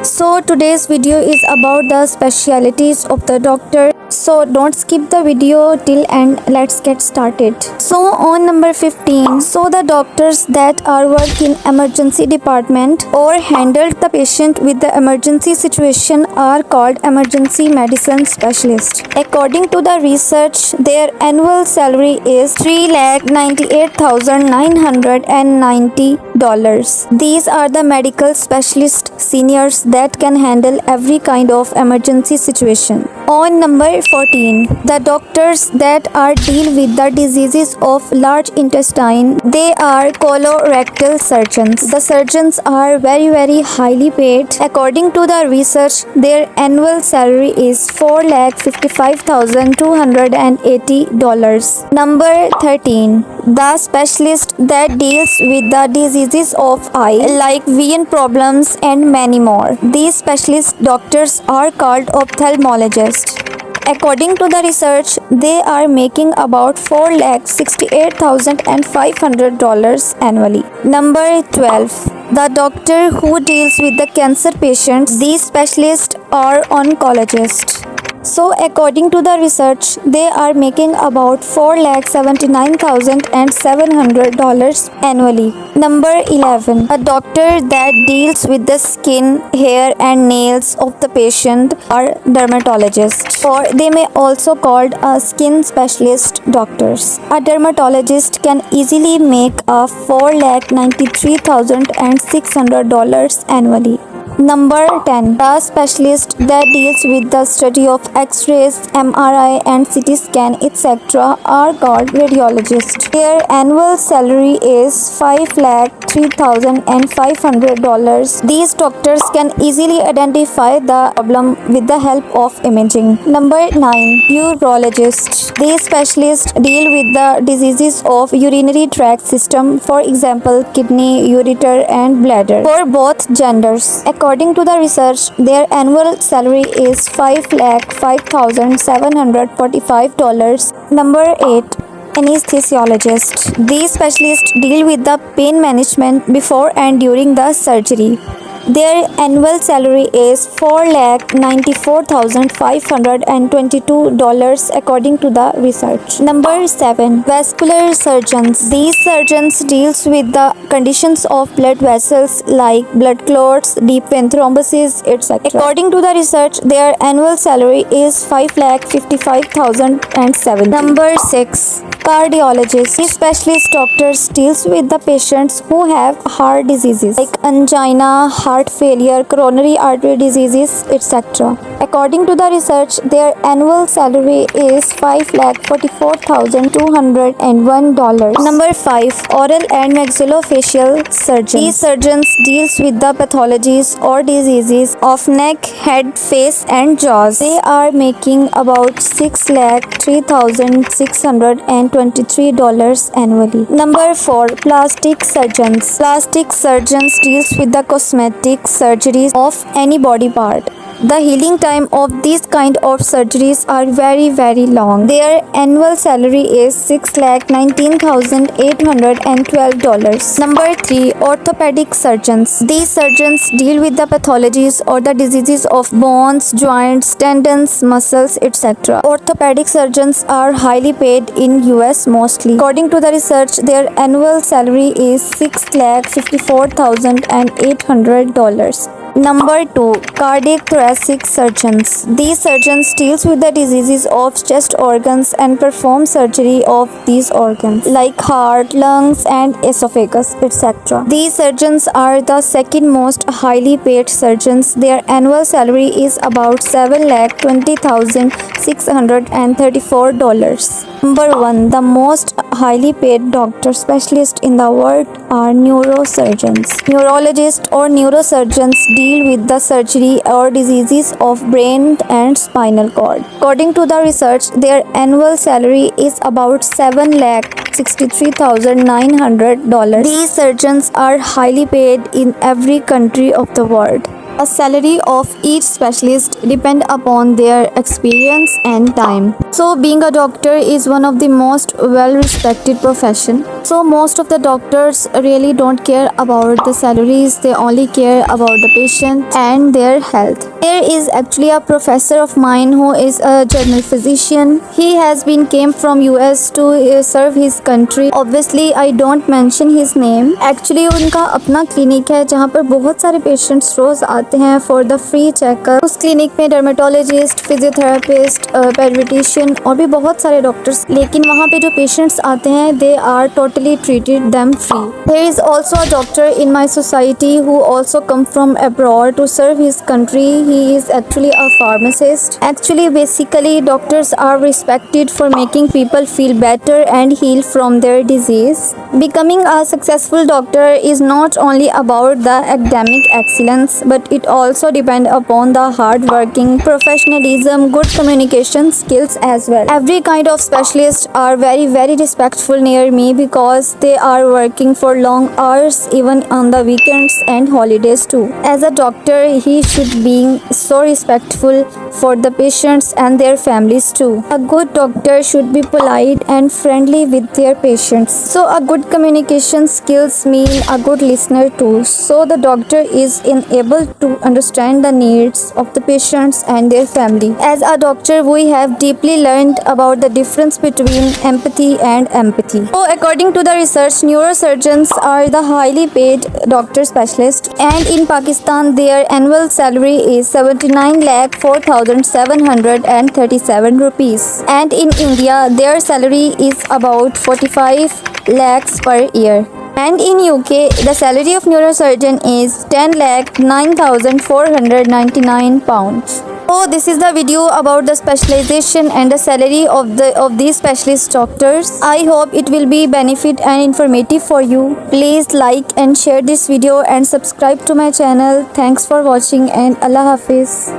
So today's video is about the specialities of the doctor. So don't skip the video till end. Let's get started. So on number 15, so the doctors that are work in emergency department or handled the patient with the emergency situation are called emergency medicine specialist. According to the research, their annual salary is $3,98,990. These are the medical specialist seniors that can handle every kind of emergency situation. On number 14, the doctors that are deal with the diseases of large intestine, they are colorectal surgeons. The surgeons are very highly paid. According to the research, their annual salary is $4,55,280. Number 13, the specialist that deals with the diseases of eye like vision problems and many more. These specialist doctors are called ophthalmologists. According to the research, they are making about $4,68,500 annually. Number 12, the doctor who deals with the cancer patients. These specialists are oncologists. So according to the research, they are making about $4,79,700 annually. Number 11, a doctor that deals with the skin, hair and nails of the patient are dermatologists, or they may also called a skin specialist doctors. A dermatologist can easily make a $4,93,600 annually. Number 10, the specialist that deals with the study of X-rays, MRI and CT scan etc. are called radiologists. Their annual salary is $5,03,500. These doctors can easily identify the problem with the help of imaging. Number 9, urologists. These specialists deal with the diseases of urinary tract system, for example kidney, ureter and bladder, for both genders. According to the research, their annual salary is $5,05,745. Number 8, anesthesiologist. These specialists deal with the pain management before and during the surgery. Their annual salary is $4,94,522 according to the research. Number 7, vascular surgeons. These surgeons deals with the conditions of blood vessels like blood clots, deep vein thrombosis, etc. According to the research, their annual salary is $5,55,007. Number 6, cardiologists. These specialist doctors deals with the patients who have heart diseases like angina, heart failure, coronary artery diseases, etc. According to the research, their annual salary is $5,44,201. Number 5, oral and maxillofacial surgeons. These surgeons deals with the pathologies or diseases of neck, head, face and jaws. They are making about $6,03,623 annually. Number 4, plastic surgeons. Plastic surgeons deals with the cosmetic surgeries of any body part. The healing time of these kind of surgeries are very long. Their annual salary is $6,19,812. Number 3, orthopedic surgeons. These surgeons deal with the pathologies or the diseases of bones, joints, tendons, muscles, etc. Orthopedic surgeons are highly paid in US mostly. According to the research, their annual salary is $6,54,800. Number 2, cardiac thoracic surgeons. These surgeons deals with the diseases of chest organs and perform surgery of these organs like heart, lungs and esophagus, etc. These surgeons are the second most highly paid surgeons. Their annual salary is about $7,20,634. Number 1, the most highly paid doctor specialist in the world are neurosurgeons. Neurologists or neurosurgeons deal with the surgery or diseases of brain and spinal cord. According to the research, their annual salary is about $7,63,900. These surgeons are highly paid in every country of the world. The salary of each specialist depend upon their experience and time. So being a doctor is one of the most well-respected profession. So most of the doctors really don't care about the salaries, they only care about the patient and their health. There is actually a professor of mine who is a general physician. He has been came from US to serve his country. Obviously I don't mention his name. Actually उनका अपना clinic है जहाँ पर बहुत सारे patients रोज आते हैं for the free checkup. उस क्लिनिक में डर्मेटोलॉजिस्ट, फिजियोथेरेपिस्ट, पेडियाट्रिशियन और भी बहुत सारे डॉक्टर्स, लेकिन वहाँ पे जो पेशेंट्स आते हैं they are totally treated them free. There is also a doctor in my society who also come from abroad to serve his country. He is actually a pharmacist. Actually basically doctors are respected for making people feel better and heal from their disease. Becoming a successful doctor is not only about the academic excellence, but it also depends upon the hard working, professionalism, good communication skills as well. Every kind of specialists are very respectful near me because they are working for long hours even on the weekends and holidays too. As a doctor, he should be so respectful for the patients and their families too. A good doctor should be polite and friendly with their patients. So a good communication skills mean a good listener too. So the doctor is able to understand the needs of the patients and their family. As a doctor, we have deeply learned about the difference between empathy and empathy. So according to the research, neurosurgeons are the highly paid doctor specialists, and in Pakistan their annual salary is 79,04,737 rupees, and in India their salary is about 45 lakhs per year. And in UK, the salary of neurosurgeon is 10,09,499 pounds. So this is the video about the specialization and the salary of these specialist doctors. I hope it will be benefit and informative for you. Please like and share this video and subscribe to my channel. Thanks for watching and Allah Hafiz.